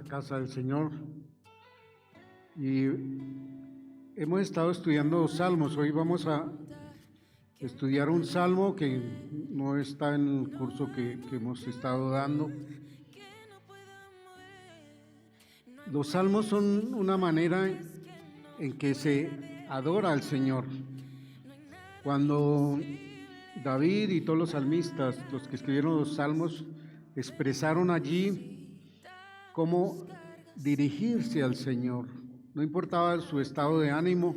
la casa del Señor y hemos estado estudiando salmos. Hoy vamos a estudiar un salmo que no está en el curso que hemos estado dando. Los salmos son una manera en que se adora al Señor. Cuando David y todos los salmistas, los que escribieron los salmos, expresaron allí cómo dirigirse al Señor. No importaba su estado de ánimo,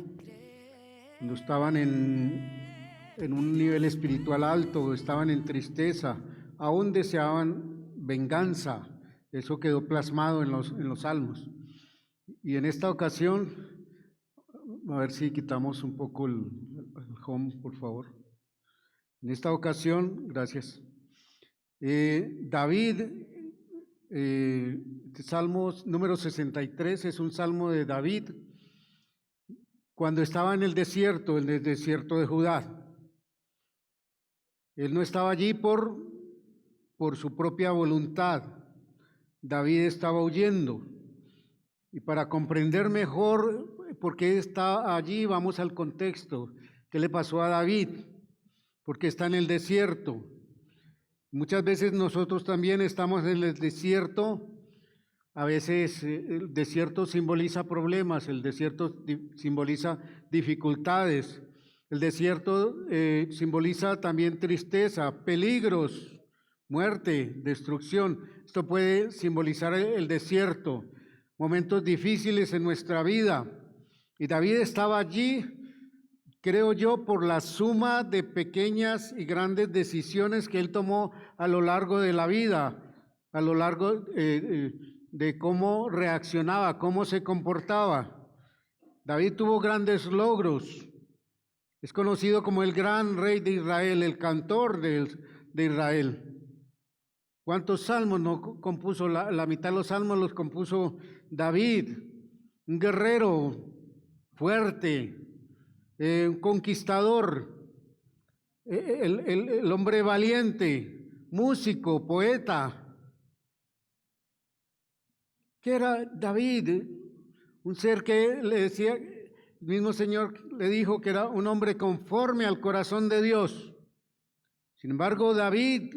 cuando estaban en un nivel espiritual alto, estaban en tristeza, aún deseaban venganza. Eso quedó plasmado en los salmos. Y en esta ocasión, a ver si quitamos un poco el home, por favor. En esta ocasión, gracias. David, Salmo número 63, es un salmo de David cuando estaba en el desierto de Judá. Él no estaba allí por su propia voluntad. David estaba huyendo. Y para comprender mejor por qué está allí, vamos al contexto. ¿Qué le pasó a David? Porque está en el desierto. Muchas veces nosotros también estamos en el desierto. A veces el desierto simboliza problemas, el desierto simboliza dificultades, el desierto simboliza también tristeza, peligros, muerte, destrucción. Esto puede simbolizar el desierto, momentos difíciles en nuestra vida. Y David estaba allí, creo yo, por la suma de pequeñas y grandes decisiones que él tomó a lo largo de la vida, a lo largo de cómo reaccionaba, cómo se comportaba. David tuvo grandes logros. Es conocido como el gran rey de Israel, el cantor de Israel. ¿Cuántos salmos no compuso? La mitad de los salmos los compuso David, un guerrero fuerte, un conquistador, el hombre valiente, músico, poeta. ¿Qué era David? Un ser que le decía, el mismo Señor le dijo que era un hombre conforme al corazón de Dios. Sin embargo, David,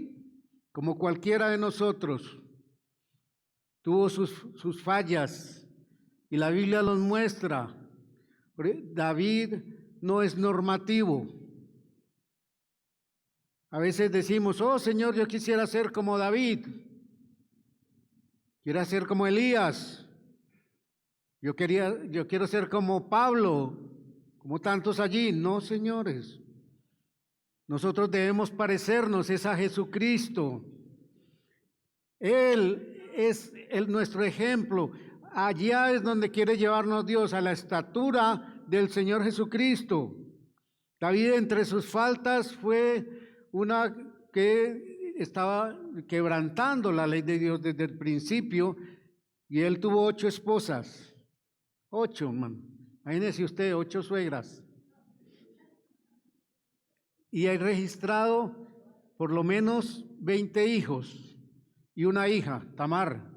como cualquiera de nosotros, tuvo sus fallas y la Biblia los muestra. David no es normativo. A veces decimos, oh Señor, yo quisiera ser como David. Quiero ser como Elías. Yo quiero ser como Pablo, como tantos allí. No, señores. Nosotros debemos parecernos a Jesucristo. Él es nuestro ejemplo. Allá es donde quiere llevarnos Dios, a la estatura del Señor Jesucristo. David, entre sus faltas, fue una que estaba quebrantando la ley de Dios desde el principio, y él tuvo 8 esposas. 8, man. Imagínese usted, 8 suegras. Y hay registrado por lo menos 20 hijos y una hija, Tamar.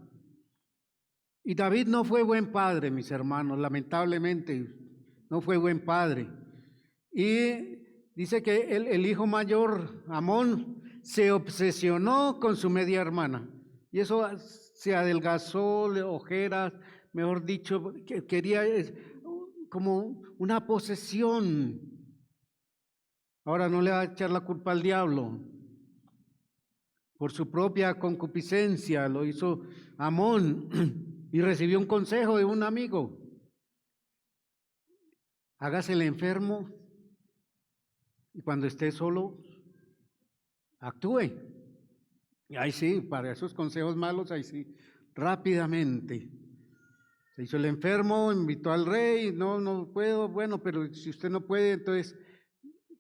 Y David no fue buen padre, mis hermanos, lamentablemente, no fue buen padre. Y dice que el hijo mayor, Amón, se obsesionó con su media hermana. Y eso se adelgazó, ojeras, mejor dicho, quería como una posesión. Ahora no le va a echar la culpa al diablo. Por su propia concupiscencia lo hizo Amón y recibió un consejo de un amigo. Hágase el enfermo y cuando esté solo, actúe. Y ahí sí, para esos consejos malos, ahí sí, rápidamente. Se hizo el enfermo, invitó al rey, no puedo, bueno, pero si usted no puede, entonces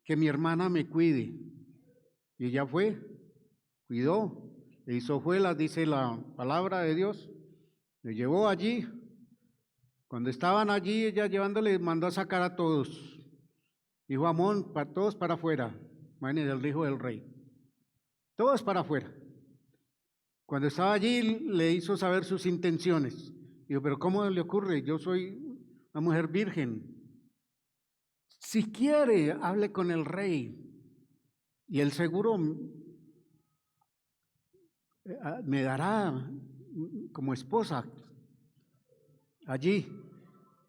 que mi hermana me cuide. Y ella fue, cuidó, le hizo hojuelas, dice la palabra de Dios, le llevó allí. Cuando estaban allí, ella llevándole, mandó a sacar a todos. Dijo Amón, todos para afuera. Imagínense, el hijo del rey. Todos para afuera. Cuando estaba allí le hizo saber sus intenciones. Dijo, pero ¿cómo le ocurre? Yo soy una mujer virgen. Si quiere, hable con el rey y él seguro me dará como esposa allí.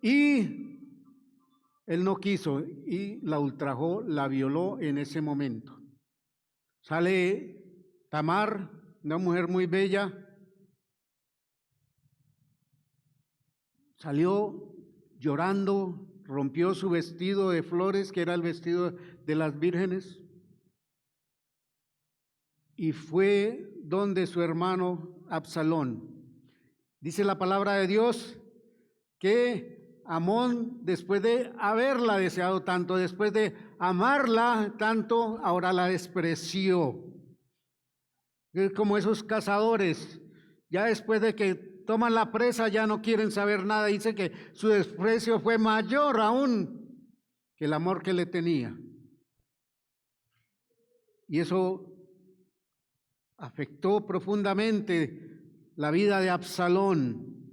Y él no quiso y la ultrajó, la violó en ese momento. Sale Tamar, una mujer muy bella, salió llorando, rompió su vestido de flores, que era el vestido de las vírgenes, y fue donde su hermano Absalón. Dice la palabra de Dios que Amón, después de haberla deseado tanto, después de amarla tanto, ahora la despreció. Es como esos cazadores, ya después de que toman la presa ya no quieren saber nada. Dice que su desprecio fue mayor aún que el amor que le tenía. Y eso afectó profundamente la vida de Absalón,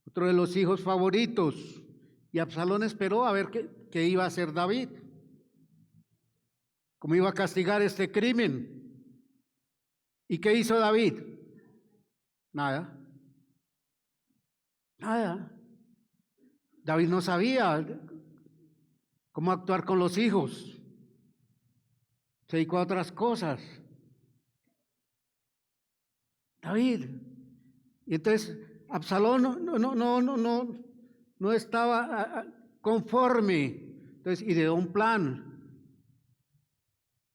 otro de los hijos favoritos. Y Absalón esperó a ver qué iba a hacer David, cómo iba a castigar este crimen. ¿Y qué hizo David? Nada. Nada. David no sabía cómo actuar con los hijos. Se dedicó a otras cosas. David. Y entonces Absalón no estaba conforme. Entonces ideó un plan.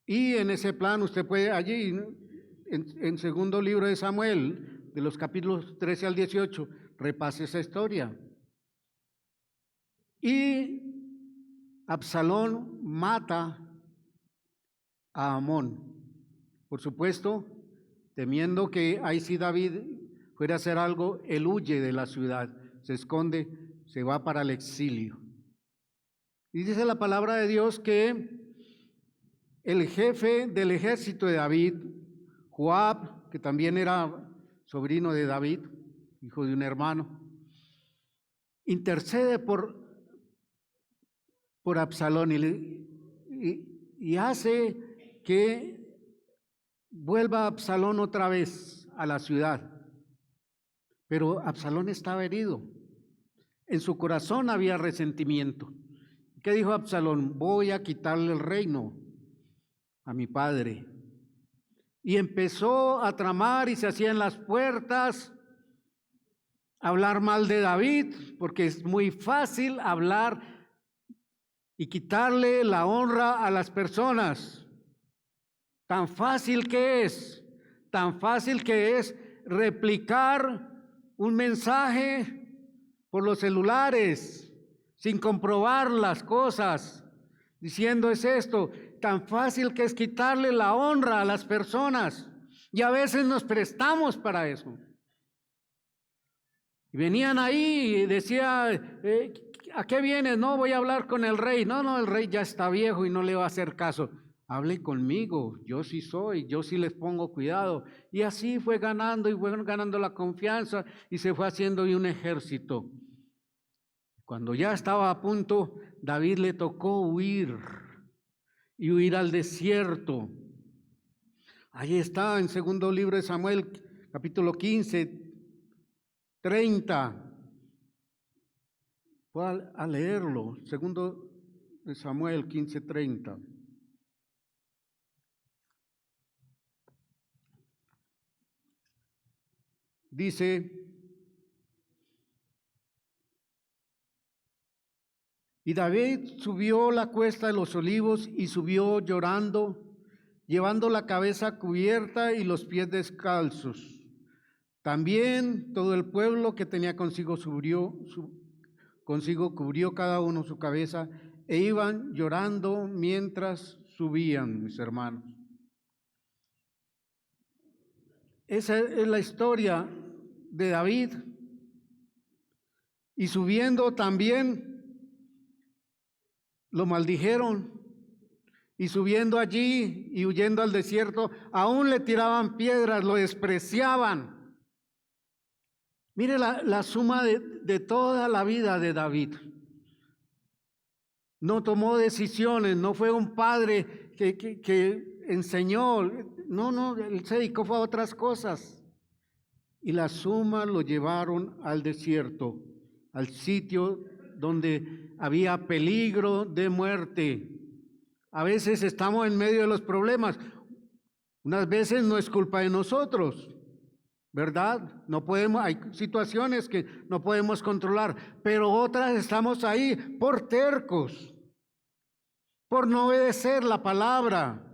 Y en ese plan usted puede allí, en segundo libro de Samuel, de los capítulos 13 al 18, repase esa historia. Y Absalón mata a Amón. Por supuesto, temiendo que ahí sí David fuera a hacer algo, él huye de la ciudad, se esconde, se va para el exilio. Y dice la palabra de Dios que el jefe del ejército de David, Joab, que también era sobrino de David, hijo de un hermano, intercede por Absalón y hace que vuelva Absalón otra vez a la ciudad. Pero Absalón estaba herido. En su corazón había resentimiento. ¿Qué dijo Absalón? Voy a quitarle el reino a mi padre. Y empezó a tramar y se hacía en las puertas, hablar mal de David, porque es muy fácil hablar y quitarle la honra a las personas. Tan fácil que es replicar un mensaje por los celulares sin comprobar las cosas, diciendo es esto. Tan fácil que es quitarle la honra a las personas, y a veces nos prestamos para eso. Y venían ahí y decía, ¿a qué vienes? No, voy a hablar con el rey. No, el rey ya está viejo y no le va a hacer caso. Hable conmigo, yo sí soy, yo sí les pongo cuidado. Y así fue ganando y fue ganando la confianza y se fue haciendo un ejército. Cuando ya estaba a punto, David le tocó huir al desierto. Ahí está en segundo libro de Samuel, capítulo 15, 30. Voy a leerlo, segundo de Samuel 15, 30. Dice, y David subió la cuesta de los olivos y subió llorando, llevando la cabeza cubierta y los pies descalzos. También todo el pueblo que tenía consigo cubrió cada uno su cabeza e iban llorando mientras subían, mis hermanos. Esa es la historia de David. Y subiendo también lo maldijeron. Y subiendo allí y huyendo al desierto, aún le tiraban piedras, lo despreciaban. Mire la suma de toda la vida de David. No tomó decisiones, no fue un padre que enseñó. No, él se dedicó a otras cosas. Y la suma lo llevaron al desierto, al sitio donde había peligro de muerte. A veces estamos en medio de los problemas. Unas veces no es culpa de nosotros, ¿verdad? No podemos, hay situaciones que no podemos controlar, pero otras estamos ahí por tercos, por no obedecer la palabra.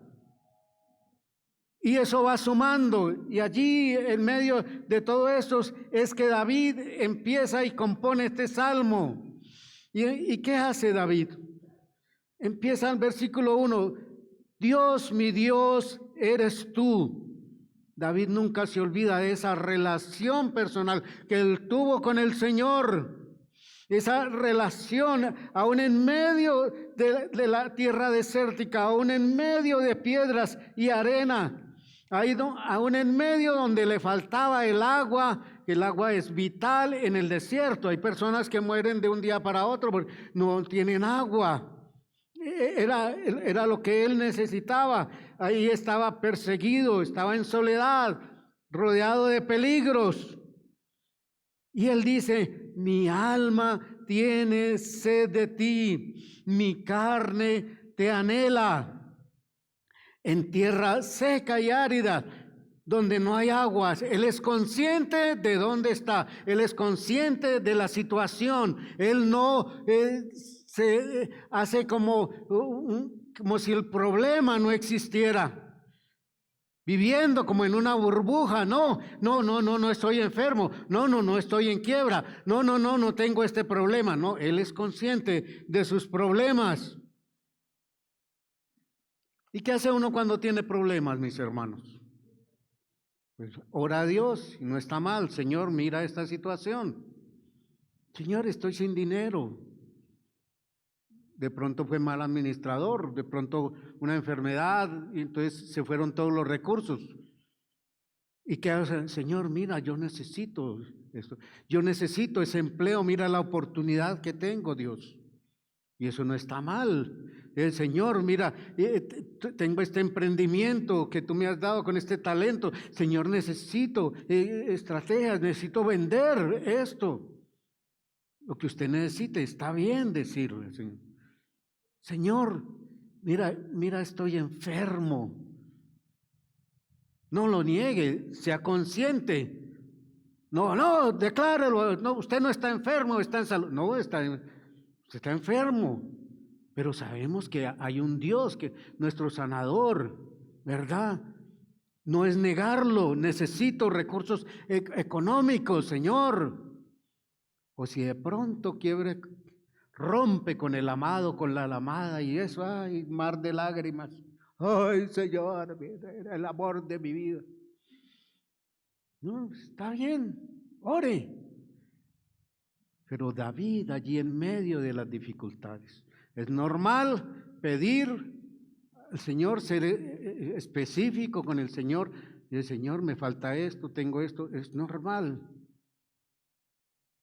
Y eso va sumando, y allí en medio de todo esto es que David empieza y compone este salmo. ¿Y qué hace David? Empieza el versículo 1, Dios, mi Dios, eres tú. David nunca se olvida de esa relación personal que él tuvo con el Señor. Esa relación, aún en medio de la tierra desértica, aún en medio de piedras y arena, aún en medio donde le faltaba el agua es vital en el desierto. Hay personas que mueren de un día para otro porque no tienen agua. Era lo que él necesitaba. Ahí estaba perseguido, estaba en soledad, rodeado de peligros. Y él dice, mi alma tiene sed de ti, mi carne te anhela. En tierra seca y árida, donde no hay aguas. Él es consciente de dónde está, él es consciente de la situación. Él no se hace como si el problema no existiera, viviendo como en una burbuja. No estoy enfermo, no estoy en quiebra, no tengo este problema. No, él es consciente de sus problemas. ¿Y qué hace uno cuando tiene problemas, mis hermanos? Pues ora a Dios, y no está mal. Señor, mira esta situación. Señor, estoy sin dinero. De pronto fue mal administrador, de pronto una enfermedad, y entonces se fueron todos los recursos. ¿Y qué hace? Señor, mira, yo necesito esto. Yo necesito ese empleo, mira la oportunidad que tengo, Dios. Y eso no está mal. Señor, mira, tengo este emprendimiento que tú me has dado con este talento. Señor, necesito estrategias, necesito vender esto. Lo que usted necesite, está bien decirle, Señor. Señor, mira, estoy enfermo. No lo niegue, sea consciente. No, declárelo. No, usted no está enfermo, está en salud. No, usted está enfermo. Pero sabemos que hay un Dios, que nuestro sanador, ¿verdad? No es negarlo. Necesito recursos económicos, Señor. O si de pronto rompe con el amado, con la amada, y eso, ay, mar de lágrimas. Ay, Señor, el amor de mi vida. No, está bien, ore. Pero David allí en medio de las dificultades. Es normal pedir al Señor, ser específico con el Señor. Y el Señor, me falta esto, tengo esto. Es normal.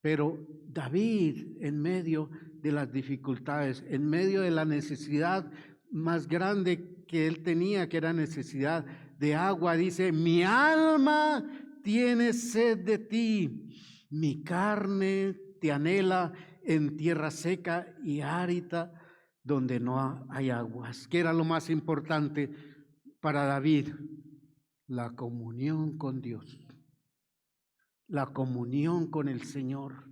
Pero David, en medio de las dificultades, en medio de la necesidad más grande que él tenía, que era necesidad de agua, dice, mi alma tiene sed de ti, mi carne te anhela en tierra seca y árida, donde no hay aguas. ¿Qué era lo más importante para David? La comunión con Dios. La comunión con el Señor.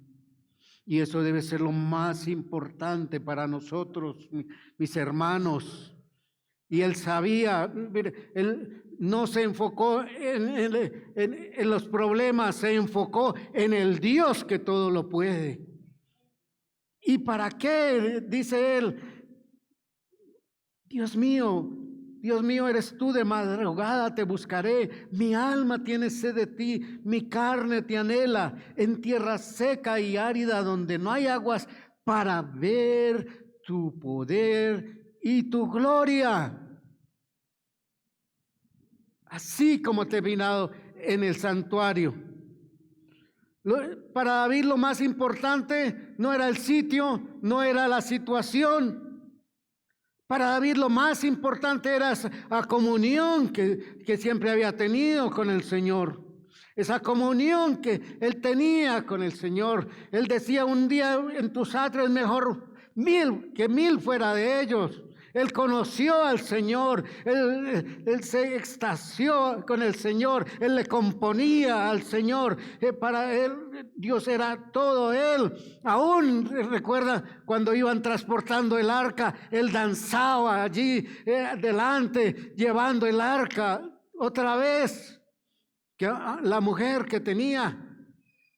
Y eso debe ser lo más importante para nosotros, mis hermanos. Y él sabía, mire, él no se enfocó en los problemas, se enfocó en el Dios que todo lo puede. ¿Y para qué? Dice él, Dios mío, eres tú, de madrugada te buscaré, mi alma tiene sed de ti, mi carne te anhela en tierra seca y árida donde no hay aguas, para ver tu poder y tu gloria. Así como terminado en el santuario. Para David lo más importante no era el sitio, no era la situación. Para David lo más importante era la comunión que siempre había tenido con el Señor. Esa comunión que él tenía con el Señor. Él decía: un día en tus atrios es mejor 1000 que 1000 fuera de ellos. Él conoció al Señor, él se extasió con el Señor, él le componía al Señor. Para él Dios era todo él. Aún recuerda cuando iban transportando el arca, él danzaba allí delante llevando el arca. Otra vez, que la mujer que tenía,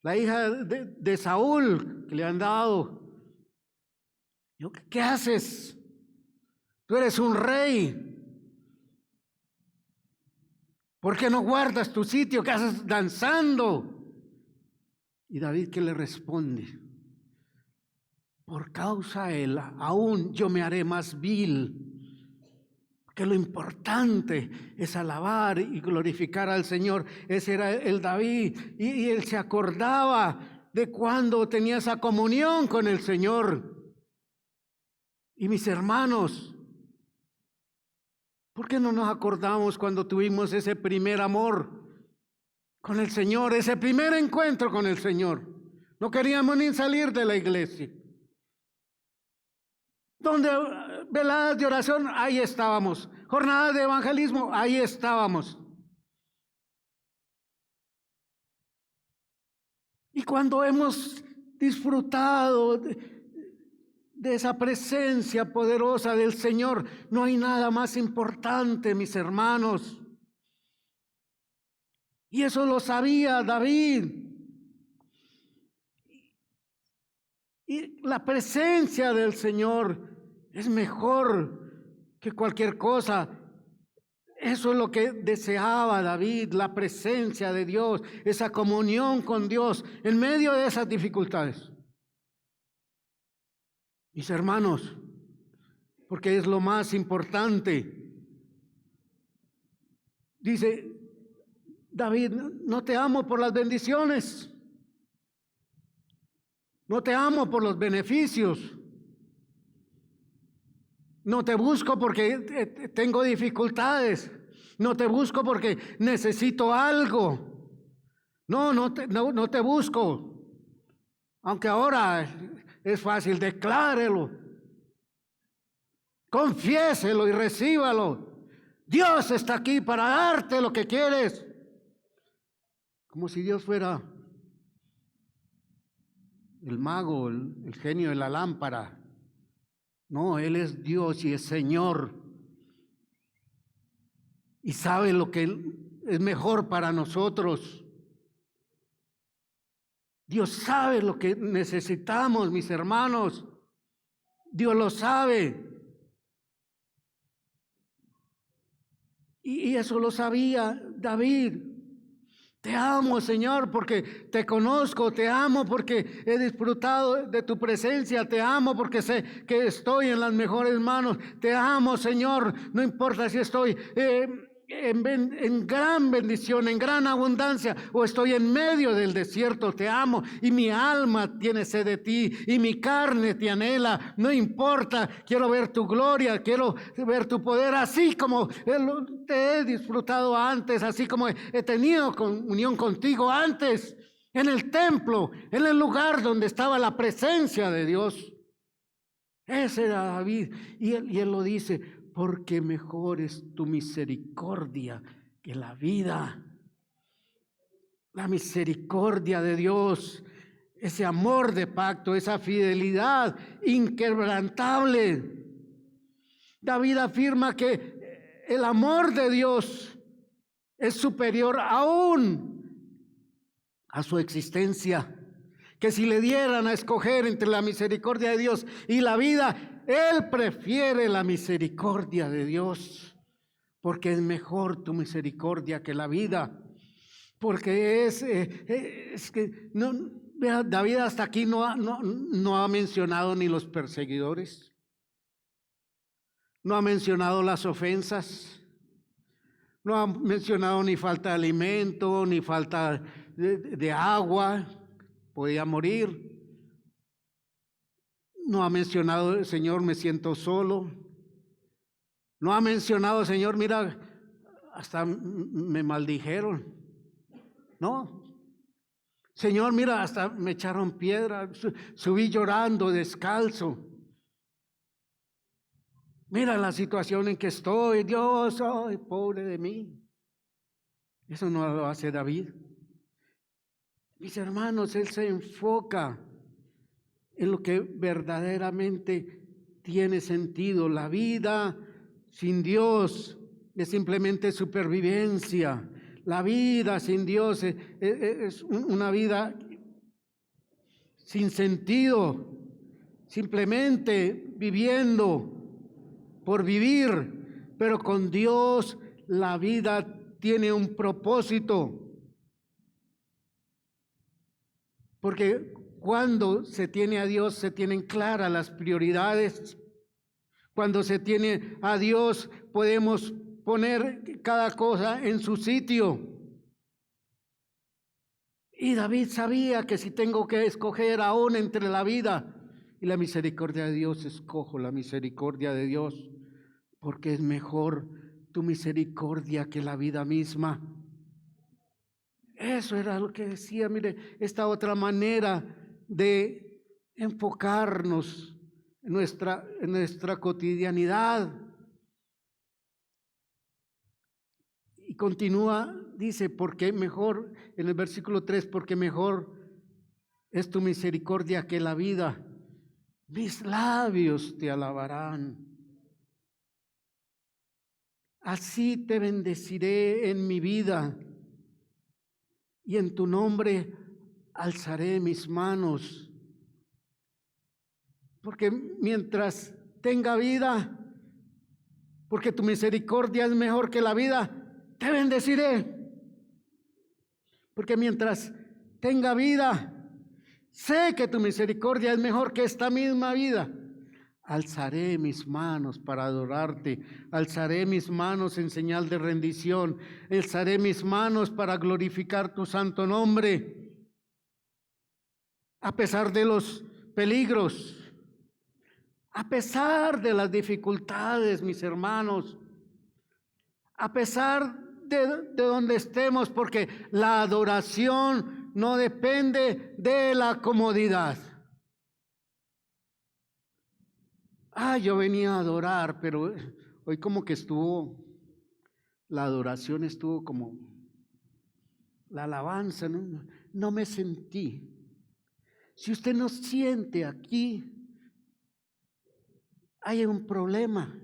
la hija de Saúl, que le han dado, ¿qué haces? Tú eres un rey. ¿Por qué no guardas tu sitio? ¿Qué haces danzando? Y David, ¿qué le responde? Por causa de él, aún yo me haré más vil. Que lo importante es alabar y glorificar al Señor. Ese era el David. Y él se acordaba de cuando tenía esa comunión con el Señor. Y mis hermanos, ¿por qué no nos acordamos cuando tuvimos ese primer amor con el Señor, ese primer encuentro con el Señor? No queríamos ni salir de la iglesia. Donde veladas de oración, ahí estábamos. Jornadas de evangelismo, ahí estábamos. Y cuando hemos disfrutado de esa presencia poderosa del Señor, no hay nada más importante, mis hermanos. Y eso lo sabía David. Y la presencia del Señor es mejor que cualquier cosa. Eso es lo que deseaba David, la presencia de Dios, esa comunión con Dios en medio de esas dificultades. Mis hermanos, porque es lo más importante. Dice David: no te amo por las bendiciones, no te amo por los beneficios, no te busco porque tengo dificultades, no te busco porque necesito algo, no te busco, aunque ahora es fácil, declárelo, confiéselo y recíbalo. Dios está aquí para darte lo que quieres. Como si Dios fuera el mago, el genio de la lámpara. No, Él es Dios y es Señor. Y sabe lo que es mejor para nosotros. Dios sabe lo que necesitamos, mis hermanos. Dios lo sabe. Y eso lo sabía David. Te amo, Señor, porque te conozco. Te amo porque he disfrutado de tu presencia. Te amo porque sé que estoy en las mejores manos. Te amo, Señor. No importa si estoy en gran bendición, en gran abundancia, o estoy en medio del desierto. Te amo y mi alma tiene sed de ti y mi carne te anhela. No importa, quiero ver tu gloria, quiero ver tu poder, así como te he disfrutado antes, así como he tenido comunión contigo antes en el templo, en el lugar donde estaba la presencia de Dios. Ese era David, y él lo dice: porque mejor es tu misericordia que la vida. La misericordia de Dios, ese amor de pacto, esa fidelidad inquebrantable. David afirma que el amor de Dios es superior aún a su existencia. Que si le dieran a escoger entre la misericordia de Dios y la vida, él prefiere la misericordia de Dios, porque es mejor tu misericordia que la vida. Porque es que no, David hasta aquí no ha mencionado ni los perseguidores, no ha mencionado las ofensas, no ha mencionado ni falta de alimento, ni falta de agua, podía morir. No ha mencionado, Señor, me siento solo. No ha mencionado, Señor, mira, hasta me maldijeron. No. Señor, mira, hasta me echaron piedra, subí llorando descalzo. Mira la situación en que estoy, Dios, ay, pobre de mí. Eso no lo hace David. Mis hermanos, él se enfoca en lo que verdaderamente tiene sentido. La vida sin Dios es simplemente supervivencia. La vida sin Dios es una vida sin sentido, simplemente viviendo por vivir, pero con Dios la vida tiene un propósito. Porque cuando se tiene a Dios, se tienen claras las prioridades. Cuando se tiene a Dios, podemos poner cada cosa en su sitio. Y David sabía que si tengo que escoger aún entre la vida y la misericordia de Dios, escojo la misericordia de Dios, porque es mejor tu misericordia que la vida misma. Eso era lo que decía, mire, esta otra manera de enfocarnos en nuestra cotidianidad. Y continúa, dice, porque mejor, en el versículo 3, porque mejor es tu misericordia que la vida. Mis labios te alabarán. Así te bendeciré en mi vida y en tu nombre alzaré mis manos. Porque mientras tenga vida, porque tu misericordia es mejor que la vida, te bendeciré. Porque mientras tenga vida, sé que tu misericordia es mejor que esta misma vida. Alzaré mis manos para adorarte, alzaré mis manos en señal de rendición, alzaré mis manos para glorificar tu santo nombre. A pesar de los peligros, a pesar de las dificultades, mis hermanos, a pesar de donde estemos, porque la adoración no depende de la comodidad. Yo venía a adorar, pero hoy como que la adoración estuvo como, la alabanza, no me sentí. Si usted no siente aquí, hay un problema.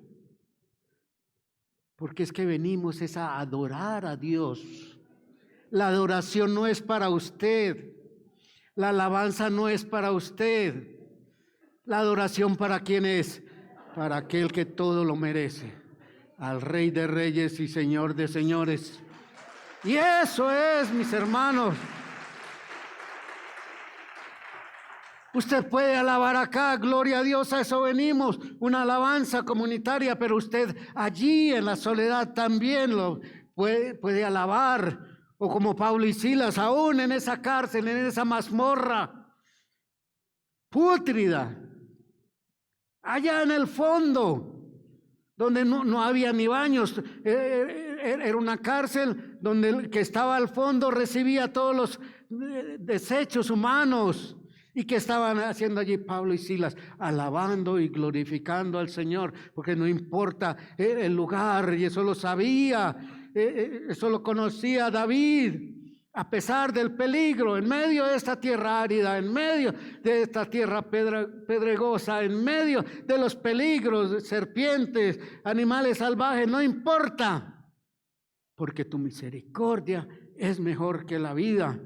Porque es que venimos es a adorar a Dios. La adoración no es para usted. La alabanza no es para usted. La adoración para quién es? Para aquel que todo lo merece. Al Rey de Reyes y Señor de Señores. Y eso es, mis hermanos. Usted puede alabar acá, gloria a Dios, a eso venimos, una alabanza comunitaria, pero usted allí en la soledad también lo puede alabar, o como Pablo y Silas, aún en esa cárcel, en esa mazmorra pútrida, allá en el fondo, donde no había ni baños, era una cárcel donde el que estaba al fondo recibía todos los desechos humanos. ¿Y qué estaban haciendo allí Pablo y Silas? Alabando y glorificando al Señor, porque no importa el lugar, y eso lo sabía, eso lo conocía David. A pesar del peligro, en medio de esta tierra árida, en medio de esta tierra pedregosa, en medio de los peligros, de serpientes, animales salvajes, no importa, porque tu misericordia es mejor que la vida.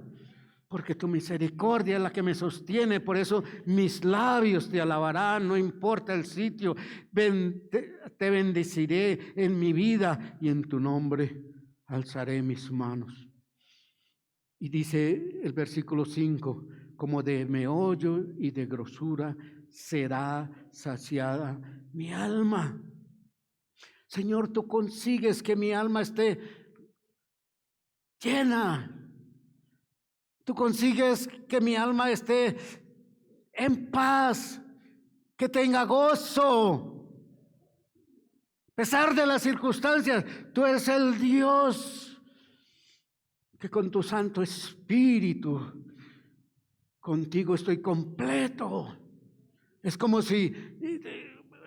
Porque tu misericordia es la que me sostiene, por eso mis labios te alabarán, no importa el sitio, te bendeciré en mi vida y en tu nombre alzaré mis manos. Y dice el versículo 5, como de meollo y de grosura será saciada mi alma. Señor, tú consigues que mi alma esté llena Tú consigues que mi alma esté en paz, que tenga gozo. A pesar de las circunstancias, tú eres el Dios que con tu Santo Espíritu, contigo estoy completo. Es como si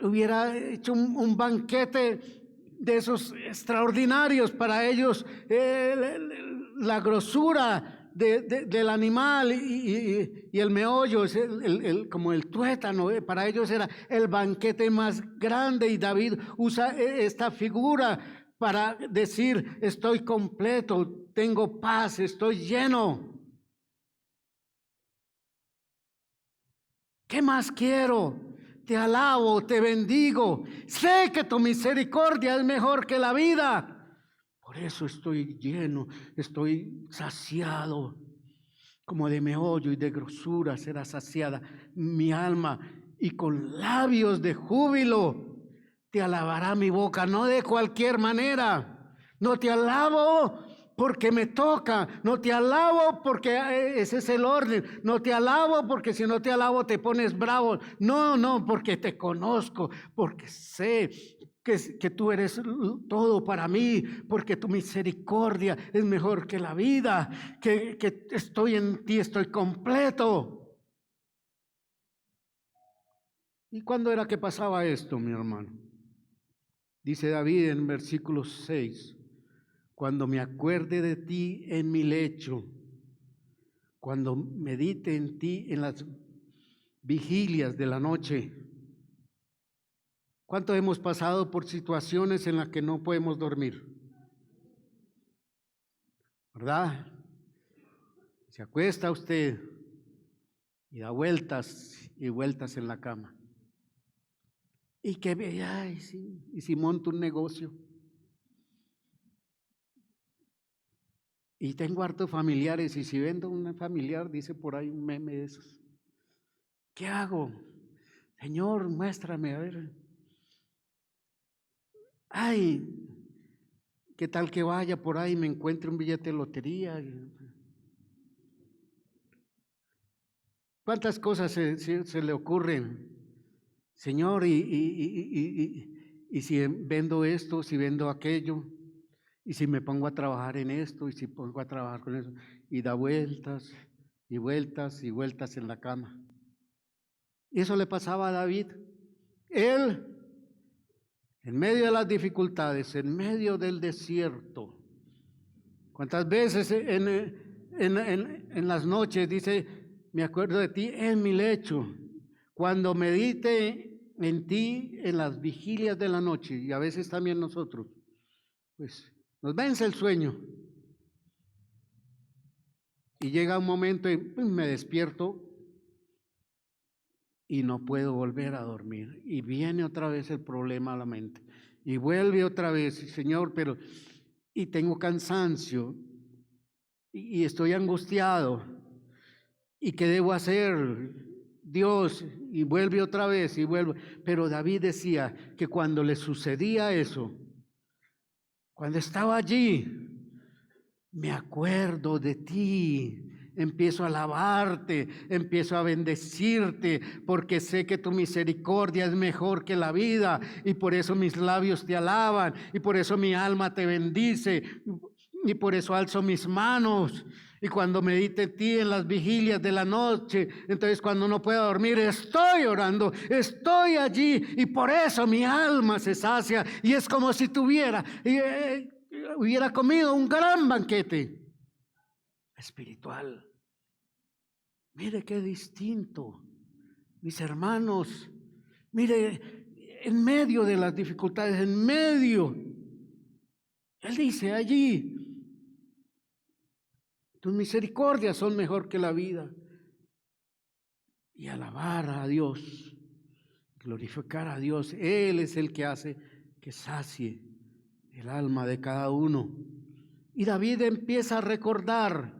hubiera hecho un banquete de esos extraordinarios para ellos, la grosura del animal y el meollo, es como el tuétano, para ellos era el banquete más grande, y David usa esta figura para decir: estoy completo, tengo paz, estoy lleno. ¿Qué más quiero? Te alabo, te bendigo. Sé que tu misericordia es mejor que la vida. Por eso estoy lleno, estoy saciado. Como de meollo y de grosura será saciada mi alma, y con labios de júbilo te alabará mi boca. No de cualquier manera. No te alabo porque me toca, no te alabo porque ese es el orden, no te alabo porque si no te alabo te pones bravo. No, porque te conozco, porque sé que tú eres todo para mí, porque tu misericordia es mejor que la vida, que estoy en ti, estoy completo. ¿Y cuándo era que pasaba esto, mi hermano? Dice David en versículo 6: cuando me acuerde de ti en mi lecho, cuando medite en ti en las vigilias de la noche. ¿Cuánto hemos pasado por situaciones en las que no podemos dormir? ¿Verdad? Se acuesta usted y da vueltas y vueltas en la cama. Y que vea, y si monto un negocio. Y tengo hartos familiares, y si vendo un familiar, dice por ahí un meme de esos. ¿Qué hago? Señor, muéstrame, a ver. Ay, ¿qué tal que vaya por ahí y me encuentre un billete de lotería? ¿Cuántas cosas se le ocurren? Señor, y si vendo esto, si vendo aquello, y si me pongo a trabajar en esto, y si pongo a trabajar con eso, y da vueltas y vueltas y vueltas en la cama. Y eso le pasaba a David. Él, en medio de las dificultades, en medio del desierto, ¿cuántas veces en las noches dice: me acuerdo de ti en mi lecho, cuando medite en ti en las vigilias de la noche? Y a veces también nosotros, pues nos vence el sueño y llega un momento y me despierto y no puedo volver a dormir, y viene otra vez el problema a la mente y vuelve otra vez: Señor, pero y tengo cansancio y estoy angustiado, y qué debo hacer, Dios, y vuelve otra vez y vuelve. Pero David decía que cuando le sucedía eso, cuando estaba allí, me acuerdo de ti, empiezo a alabarte, empiezo a bendecirte, porque sé que tu misericordia es mejor que la vida, y por eso mis labios te alaban, y por eso mi alma te bendice, y por eso alzo mis manos. Y cuando medite en ti en las vigilias de la noche, entonces cuando no pueda dormir, estoy orando, estoy allí, y por eso mi alma se sacia, y es como si hubiera comido un gran banquete espiritual. Mire qué distinto, mis hermanos. Mire, en medio de las dificultades, en medio, él dice allí: tus misericordias son mejor que la vida. Y alabar a Dios, glorificar a Dios. Él es el que hace que sacie el alma de cada uno. Y David empieza a recordar,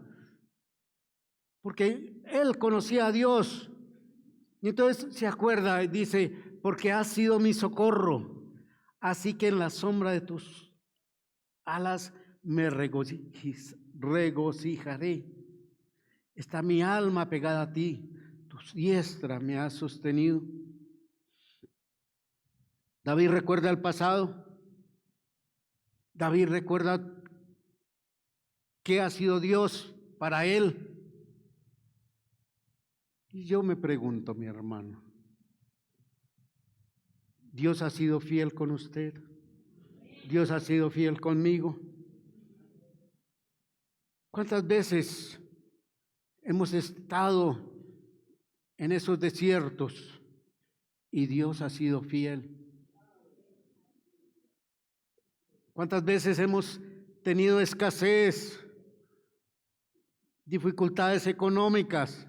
porque él conocía a Dios, y entonces se acuerda y dice: porque has sido mi socorro, así que en la sombra de tus alas me regocijaré. Está mi alma pegada a ti, tu diestra me ha sostenido. David recuerda el pasado. David recuerda qué ha sido Dios para él. Y yo me pregunto, mi hermano, ¿Dios ha sido fiel con usted? ¿Dios ha sido fiel conmigo? ¿Cuántas veces hemos estado en esos desiertos y Dios ha sido fiel? ¿Cuántas veces hemos tenido escasez, dificultades económicas,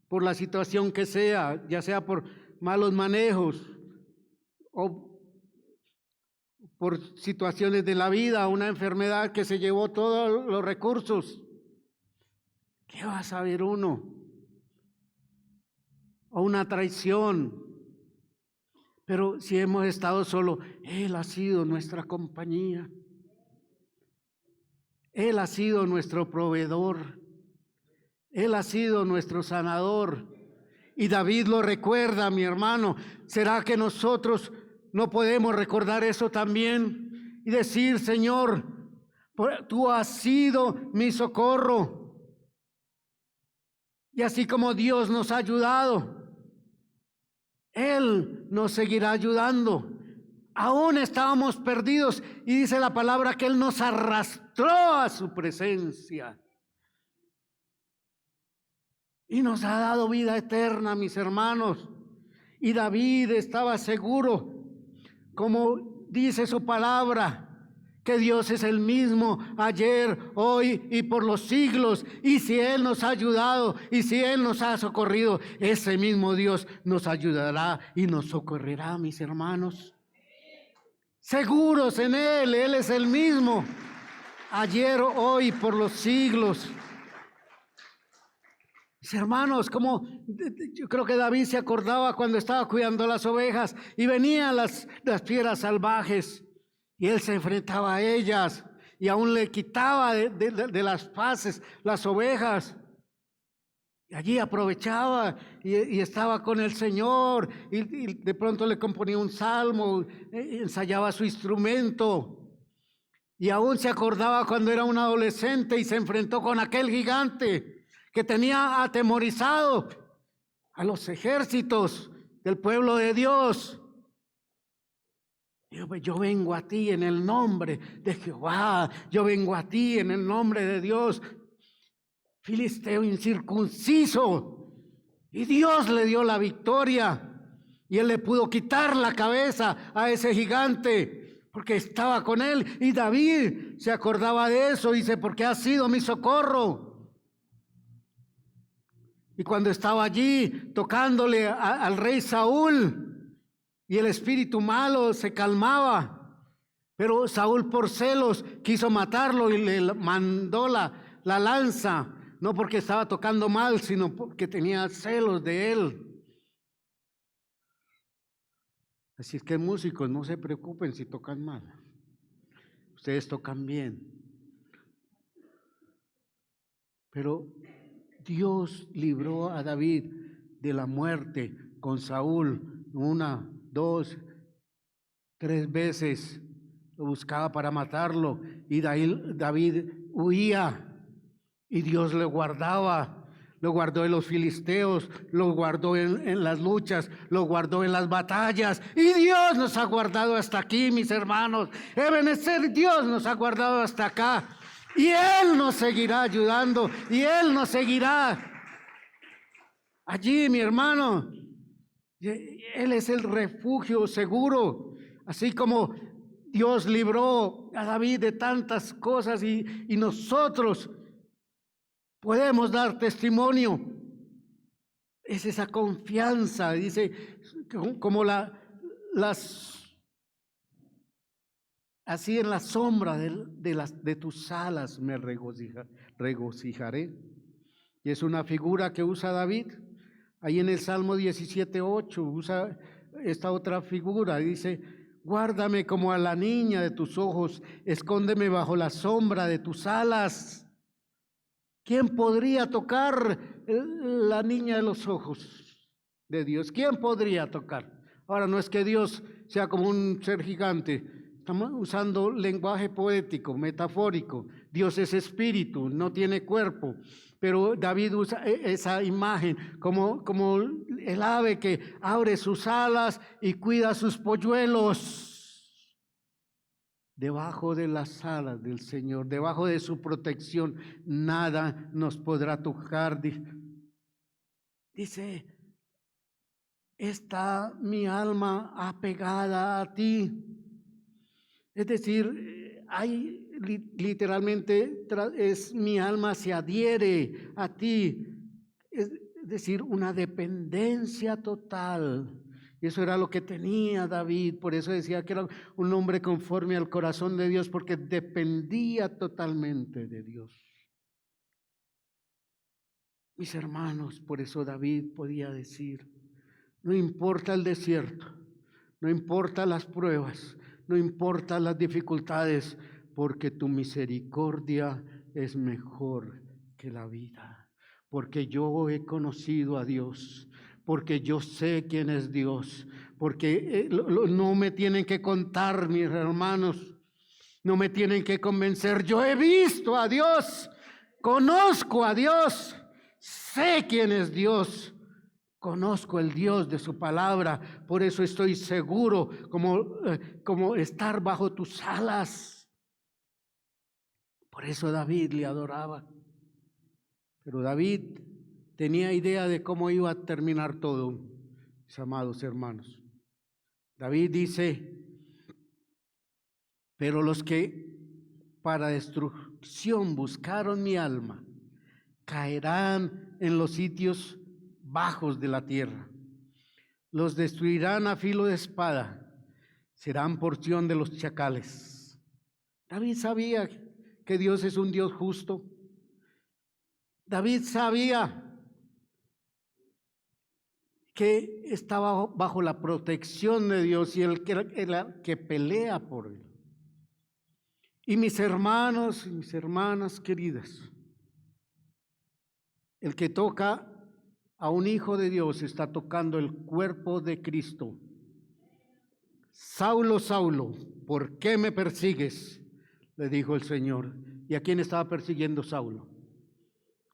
por la situación que sea, ya sea por malos manejos o por situaciones de la vida, una enfermedad que se llevó todos los recursos? ¿Qué va a saber uno? O una traición. Pero si hemos estado solo, Él ha sido nuestra compañía. Él ha sido nuestro proveedor. Él ha sido nuestro sanador. Y David lo recuerda, mi hermano. ¿Será que nosotros no podemos recordar eso también? Y decir, Señor, tú has sido mi socorro. Y así como Dios nos ha ayudado, Él nos seguirá ayudando. Aún estábamos perdidos y dice la palabra que Él nos arrastró a su presencia. Y nos ha dado vida eterna, mis hermanos. Y David estaba seguro, como dice su palabra, que Dios es el mismo ayer, hoy y por los siglos. Y si Él nos ha ayudado y si Él nos ha socorrido, ese mismo Dios nos ayudará y nos socorrerá, mis hermanos. Seguros en Él, Él es el mismo ayer, hoy, por los siglos. Mis hermanos, como yo creo que David se acordaba cuando estaba cuidando las ovejas y venían las fieras salvajes y él se enfrentaba a ellas y aún le quitaba de las faces las ovejas. Y allí aprovechaba y estaba con el Señor y de pronto le componía un salmo, ensayaba su instrumento. Y aún se acordaba cuando era un adolescente y se enfrentó con aquel gigante que tenía atemorizado a los ejércitos del pueblo de Dios. Yo vengo a ti en el nombre de Jehová, yo vengo a ti en el nombre de Dios. Filisteo incircunciso, y Dios le dio la victoria, y él le pudo quitar la cabeza a ese gigante, porque estaba con él, y David se acordaba de eso, dice, porque ha sido mi socorro. Y cuando estaba allí tocándole al rey Saúl y el espíritu malo se calmaba, pero Saúl por celos quiso matarlo y le mandó la lanza, no porque estaba tocando mal, sino porque tenía celos de él. Así es que músicos, no se preocupen si tocan mal, ustedes tocan bien. Pero Dios libró a David de la muerte con Saúl 1, 2, 3 veces. Lo buscaba para matarlo y David huía y Dios le guardaba. Lo guardó en los filisteos, lo guardó en las luchas, lo guardó en las batallas. Y Dios nos ha guardado hasta aquí, mis hermanos. Ebenezer, Dios nos ha guardado hasta acá. Y Él nos seguirá ayudando y Él nos seguirá allí, mi hermano. Él es el refugio seguro, así como Dios libró a David de tantas cosas y nosotros podemos dar testimonio. Es esa confianza, dice, como así en la sombra de tus alas me regocijaré. Y es una figura que usa David. Ahí en el Salmo 17:8 usa esta otra figura. Dice, guárdame como a la niña de tus ojos, escóndeme bajo la sombra de tus alas. ¿Quién podría tocar la niña de los ojos de Dios? ¿Quién podría tocar? Ahora, no es que Dios sea como un ser gigante. Estamos usando lenguaje poético, metafórico. Dios es espíritu, no tiene cuerpo. Pero David usa esa imagen como el ave que abre sus alas y cuida sus polluelos. Debajo de las alas del Señor, debajo de su protección, nada nos podrá tocar. Dice, está mi alma apegada a ti. Es decir, hay literalmente, mi alma se adhiere a ti. Es decir, una dependencia total. Y eso era lo que tenía David, por eso decía que era un hombre conforme al corazón de Dios, porque dependía totalmente de Dios. Mis hermanos, por eso David podía decir, no importa el desierto, no importa las pruebas, no importa las dificultades, porque tu misericordia es mejor que la vida. Porque yo he conocido a Dios, porque yo sé quién es Dios, porque no me tienen que contar, mis hermanos, no me tienen que convencer. Yo he visto a Dios, conozco a Dios, sé quién es Dios. Conozco el Dios de su palabra, por eso estoy seguro como estar bajo tus alas. Por eso David le adoraba. Pero David tenía idea de cómo iba a terminar todo, mis amados hermanos. David dice, pero los que para destrucción buscaron mi alma, caerán en los sitios bajos de la tierra. Los destruirán a filo de espada, serán porción de los chacales. David sabía que Dios es un Dios justo. David sabía que estaba bajo la protección de Dios y el que pelea por él. Y mis hermanos y mis hermanas queridas, el que toca a un hijo de Dios está tocando el cuerpo de Cristo. Saulo, Saulo, ¿por qué me persigues?, le dijo el Señor. ¿Y a quién estaba persiguiendo Saulo?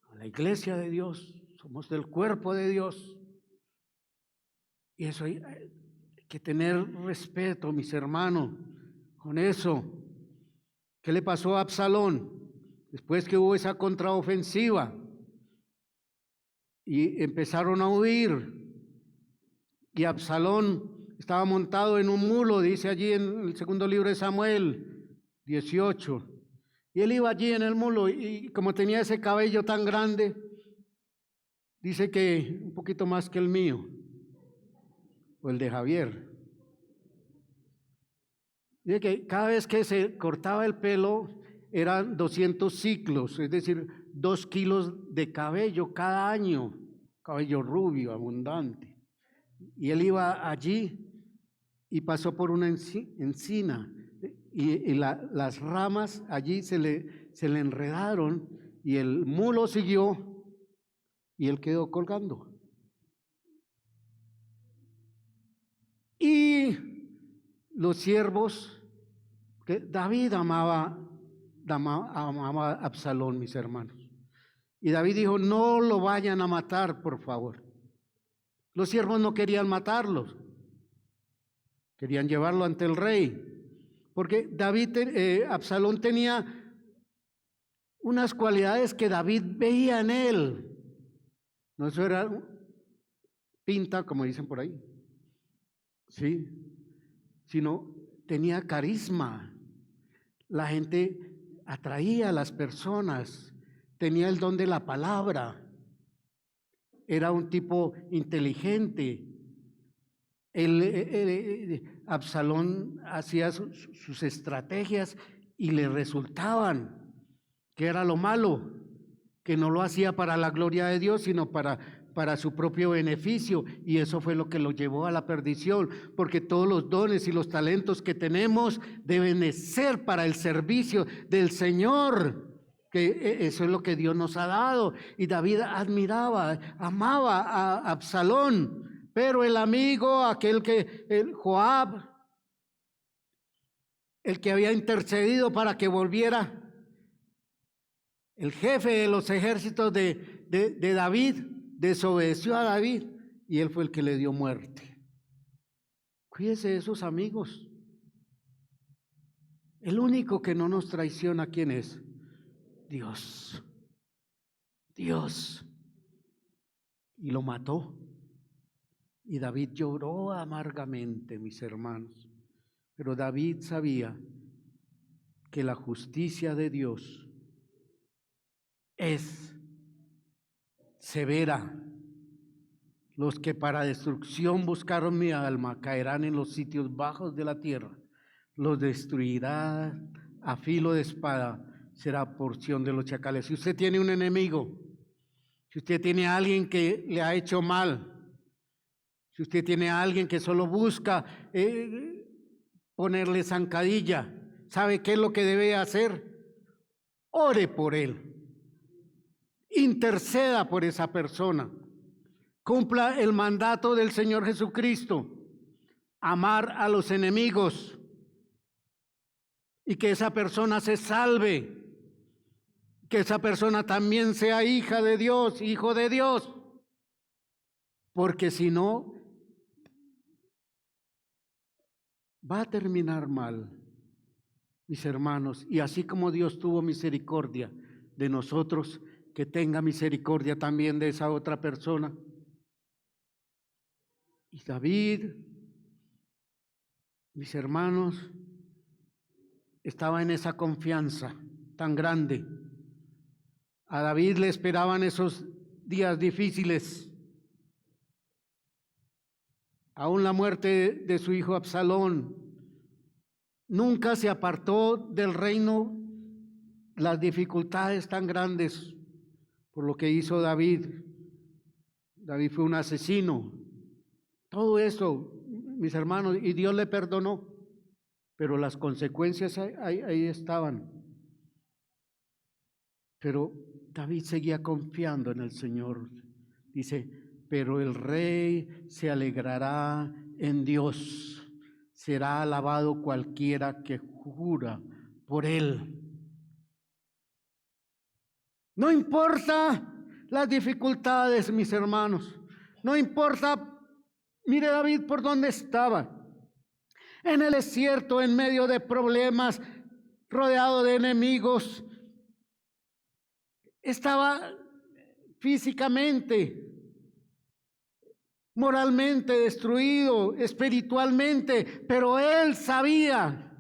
A la iglesia de Dios. Somos del cuerpo de Dios. Y eso hay que tener respeto, mis hermanos, con eso. ¿Qué le pasó a Absalón? Después que hubo esa contraofensiva y empezaron a huir, y Absalón estaba montado en un mulo, dice allí en el segundo libro de Samuel 18, y él iba allí en el mulo, y como tenía ese cabello tan grande, dice que un poquito más que el mío, o el de Javier. Dice que cada vez que se cortaba el pelo eran 200 ciclos, es decir, 2 kilos de cabello cada año, cabello rubio, abundante. Y él iba allí y pasó por una encina y las ramas allí se le enredaron y el mulo siguió y él quedó colgando. Y los siervos, que David amaba a Absalón, mis hermanos. Y David dijo, no lo vayan a matar, por favor. Los siervos no querían matarlos, querían llevarlo ante el rey, porque Absalón tenía unas cualidades que David veía en él. No, eso era pinta, como dicen por ahí, sí, sino tenía carisma. La gente atraía a las personas, tenía el don de la palabra, era un tipo inteligente. Absalón hacía sus estrategias y le resultaban, que era lo malo, que no lo hacía para la gloria de Dios, sino para su propio beneficio, y eso fue lo que lo llevó a la perdición, porque todos los dones y los talentos que tenemos deben de ser para el servicio del Señor. que eso es lo que Dios nos ha dado. Y David admiraba, amaba a Absalón, pero el amigo, el Joab, el que había intercedido para que volviera, el jefe de los ejércitos de David, desobedeció a David y él fue el que le dio muerte. Cuídese de esos amigos. El único que no nos traiciona, ¿quién es? Dios. Dios. Y lo mató. Y David lloró amargamente, mis hermanos. Pero David sabía que la justicia de Dios es severa. Los que para destrucción buscaron mi alma caerán en los sitios bajos de la tierra. Los destruirá a filo de espada, será porción de los chacales. Si usted tiene un enemigo, si usted tiene a alguien que le ha hecho mal, si usted tiene a alguien que solo busca ponerle zancadilla, ¿sabe qué es lo que debe hacer? Ore por él. Interceda por esa persona. Cumpla el mandato del Señor Jesucristo. Amar a los enemigos. Y que esa persona se salve. Que esa persona también sea hija de Dios, hijo de Dios. Porque si no, va a terminar mal, mis hermanos. Y así como Dios tuvo misericordia de nosotros, que tenga misericordia también de esa otra persona. Y David, mis hermanos, estaba en esa confianza tan grande. A David le esperaban esos días difíciles. Aún la muerte de su hijo Absalón. Nunca se apartó del reino las dificultades tan grandes por lo que hizo David. David fue un asesino. Todo eso, mis hermanos, y Dios le perdonó, pero las consecuencias ahí estaban. Pero David seguía confiando en el Señor. Dice, pero el rey se alegrará en Dios. Será alabado cualquiera que jura por él. No importa las dificultades, mis hermanos. No importa, mire David por dónde estaba. En el desierto, en medio de problemas, rodeado de enemigos. Estaba físicamente, moralmente destruido, espiritualmente, pero él sabía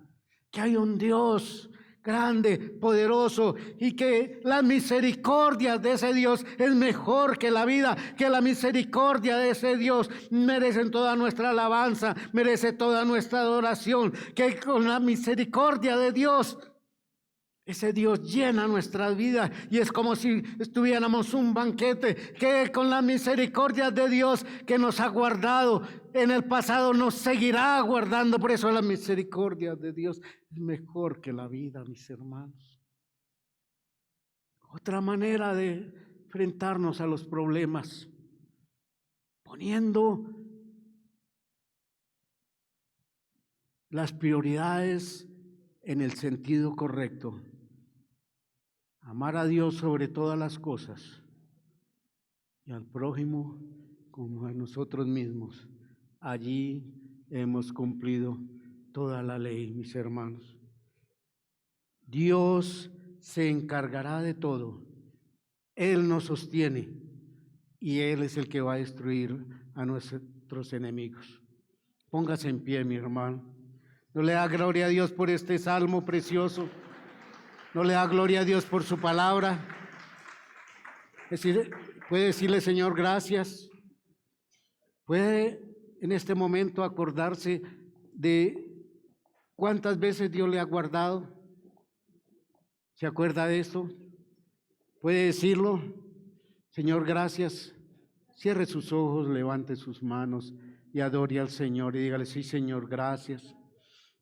que hay un Dios grande, poderoso, y que la misericordia de ese Dios es mejor que la vida, que la misericordia de ese Dios merece toda nuestra alabanza, merece toda nuestra adoración, que con la misericordia de Dios, ese Dios llena nuestras vidas y es como si estuviéramos un banquete que con la misericordia de Dios que nos ha guardado en el pasado nos seguirá guardando. Por eso la misericordia de Dios es mejor que la vida, mis hermanos. Otra manera de enfrentarnos a los problemas, poniendo las prioridades en el sentido correcto. Amar a Dios sobre todas las cosas y al prójimo como a nosotros mismos. Allí hemos cumplido toda la ley, mis hermanos. Dios se encargará de todo. Él nos sostiene y Él es el que va a destruir a nuestros enemigos. Póngase en pie, mi hermano. No le da gloria a Dios por este salmo precioso. No le da gloria a Dios por su palabra. Puede decirle, Señor, gracias. Puede en este momento acordarse de cuántas veces Dios le ha guardado. ¿Se acuerda de esto? Puede decirlo. Señor, gracias. Cierre sus ojos, levante sus manos y adore al Señor y dígale, sí, Señor, gracias.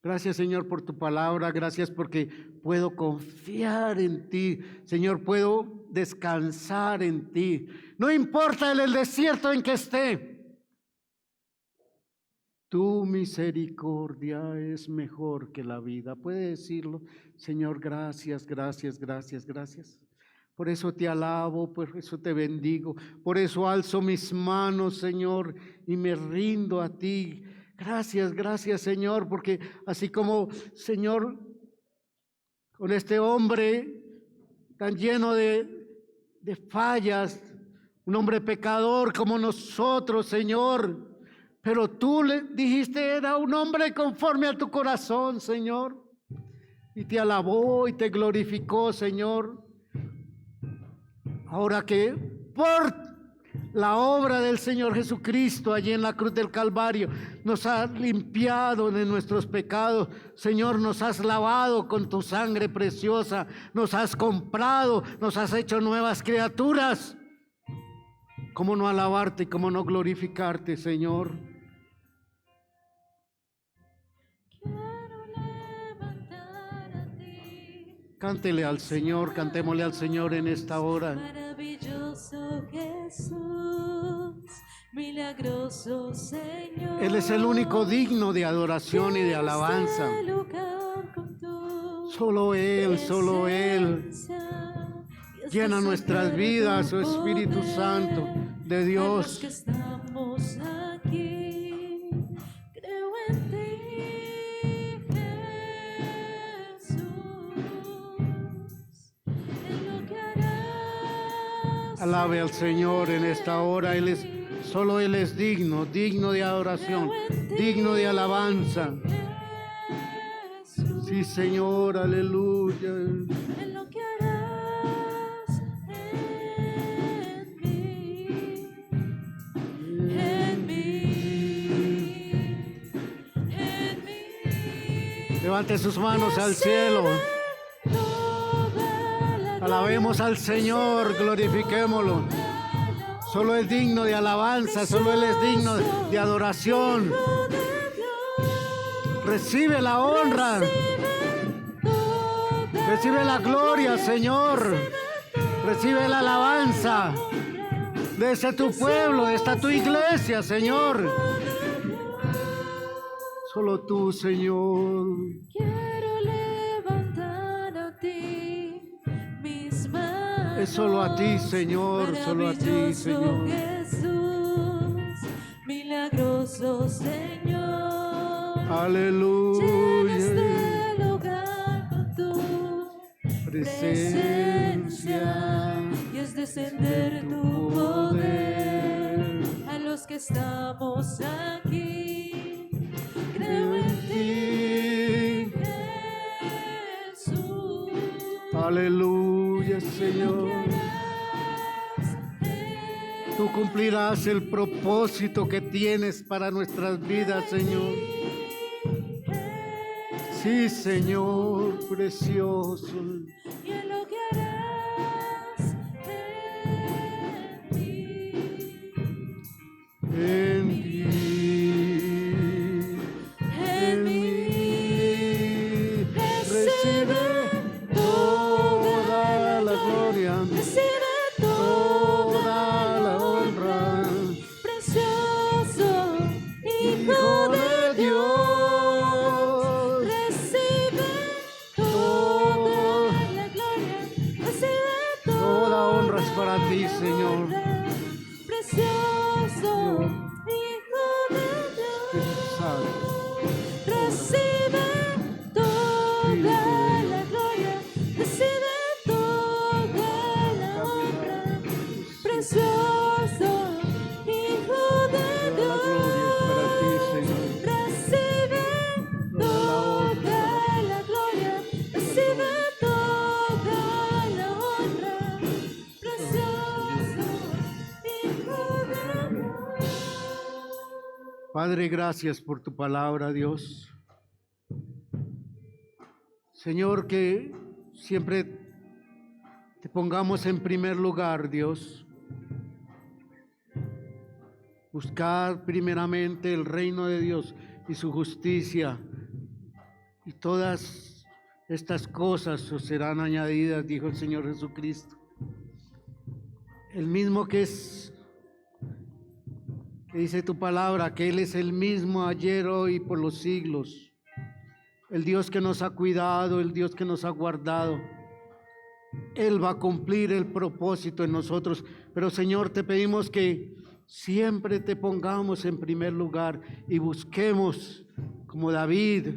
Gracias, Señor, por tu palabra. Gracias porque puedo confiar en ti. Señor, puedo descansar en ti. No importa el desierto en que esté. Tu misericordia es mejor que la vida. ¿Puede decirlo? Señor, gracias, gracias, gracias, gracias. Por eso te alabo, por eso te bendigo. Por eso alzo mis manos, Señor, y me rindo a ti. Gracias, gracias, Señor, porque así como, Señor, con este hombre tan lleno de fallas, un hombre pecador como nosotros, Señor, pero tú le dijiste era un hombre conforme a tu corazón, Señor, y te alabó y te glorificó, Señor. Ahora que por la obra del Señor Jesucristo allí en la cruz del Calvario nos ha limpiado de nuestros pecados. Señor, nos has lavado con tu sangre preciosa, nos has comprado, nos has hecho nuevas criaturas. ¿Cómo no alabarte y cómo no glorificarte, Señor? Cántele al Señor, cantémosle al Señor en esta hora. Maravilloso Jesús, milagroso Señor. Él es el único digno de adoración y de alabanza. Solo Él, solo Él. Llena nuestras vidas, su Espíritu Santo de Dios. Que estamos aquí, creo en ti, Jesús, en lo que harás. Alabe al Señor en esta hora. Solo Él es digno, digno de adoración, digno de alabanza. Sí, Señor, aleluya. En lo que harás en mí. Levante sus manos al cielo. Alabemos al Señor, glorifiquémoslo. Solo es digno de alabanza, solo Él es digno de adoración. Recibe la honra, recibe la gloria, Señor. Recibe la alabanza de ese tu pueblo, de esta tu iglesia, Señor. Solo tú, Señor. Quiero levantar a ti mis manos. Es solo a ti, Señor, solo a ti, Señor. Jesús, milagroso Señor. Aleluya. Llena este lugar con tu presencia y es descender tu poder a los que estamos aquí. Creo en ti, Jesús. Aleluya, Señor. Tú cumplirás el propósito que tienes para nuestras vidas, Señor. Sí, Señor, precioso. Y en lo que harás En ti, en mí, recibe toda la gloria, recibe toda la honra, precioso Hijo de Dios. Recibe toda la gloria, recibe Toda honra es para ti, Señor. precioso Hijo de Dios. Santo. Recibe toda la gloria, recibe toda la honra, precioso Hijo de Toda la gloria es para ti, Señor. Dios. Recibe toda la gloria, recibe toda la honra, precioso Hijo de Dios. Padre, gracias por tu palabra, Dios. Señor, que siempre te pongamos en primer lugar, Dios. Buscar primeramente el reino de Dios y su justicia, y todas estas cosas os serán añadidas, dijo el Señor Jesucristo. El mismo que dice tu palabra, que Él es el mismo ayer, hoy y por los siglos. El Dios que nos ha cuidado, el Dios que nos ha guardado. Él va a cumplir el propósito en nosotros. Pero Señor, te pedimos que siempre te pongamos en primer lugar y busquemos como David.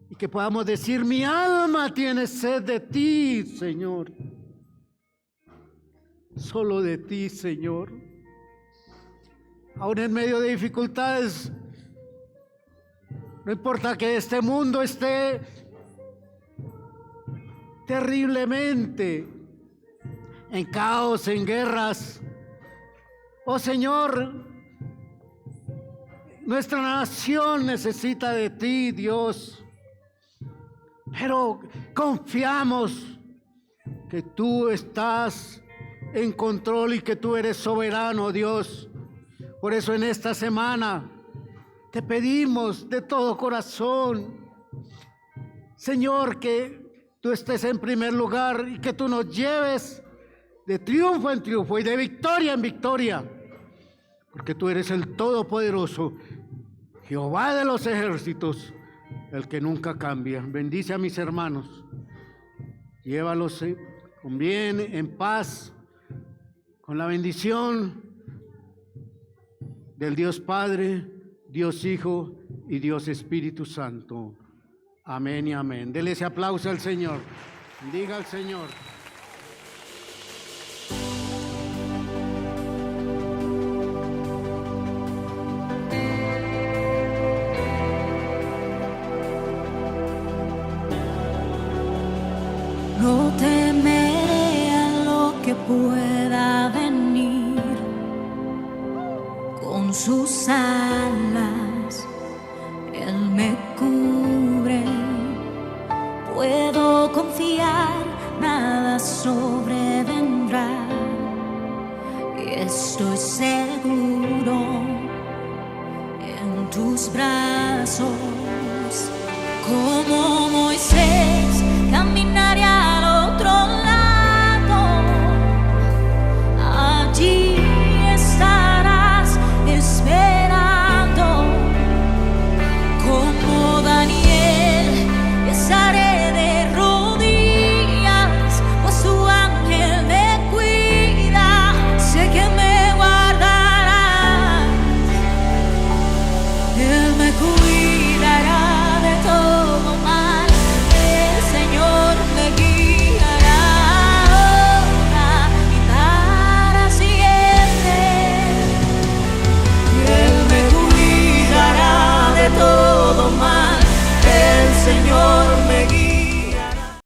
Y que podamos decir, mi alma tiene sed de ti, Señor. Solo de ti, Señor. Aún en medio de dificultades, no importa que este mundo esté terriblemente en caos, en guerras. Oh Señor, nuestra nación necesita de ti, Dios. Pero confiamos que tú estás en control y que tú eres soberano, Dios. Por eso en esta semana te pedimos de todo corazón, Señor, que tú estés en primer lugar y que tú nos lleves de triunfo en triunfo y de victoria en victoria, porque tú eres el Todopoderoso, Jehová de los ejércitos, el que nunca cambia. Bendice a mis hermanos, llévalos con bien, en paz, con la bendición del Dios Padre, Dios Hijo y Dios Espíritu Santo. Amén y amén. Dele ese aplauso al Señor. Diga al Señor. No temeré a lo que pueda venir, con sus alas Él me cubre. Puedo confiar, nada sobrevendrá, y estoy seguro en tus brazos, como Moisés.